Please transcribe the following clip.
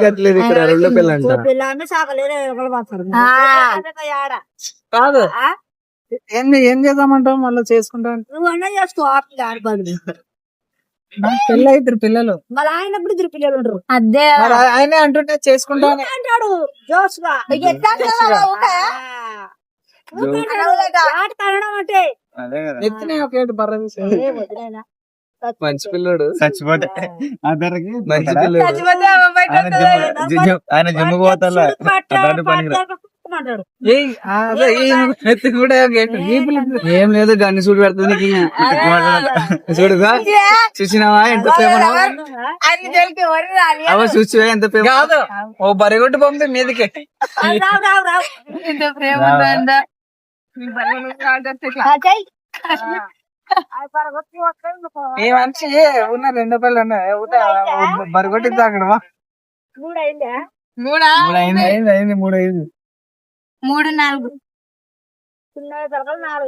గట్లేదు ఇక్కడ రెండో పిల్ల అంట కాదు. ఏం చేద్దామంటావు మళ్ళీ చేసుకుంటా? నువ్వన్నా చేసుకో పెళ్ళి ఇద్దరు పిల్లలు, మళ్ళీ ఆయనప్పుడు ఇద్దరు పిల్లలు ఉండరు. అదే ఆయనే అంటుంటే చేసుకుంటా అంటాడు జోస్గా అంటే ఎత్తినే ఒక బర్ర మంచి పిల్లడు చచ్చిపోతే మంచి పిల్లడు ఆయన జిమ్ము పోతా ఏం లేదు గన్ని చూడు పెడుతుంది చూడుగా చూసినావా ఎంత ప్రేమ చూసి ఎంత ప్రేమ కాదు ఓ బరిగొట్టు పంపి మీదకి ఎంత ప్రేమ ఏ మనిషి ఉన్న రెండో పిల్లలు ఉన్నాయి బరిగొట్టిద్దా అక్కడ మూడు 4 చిన్న పిల్లలు 4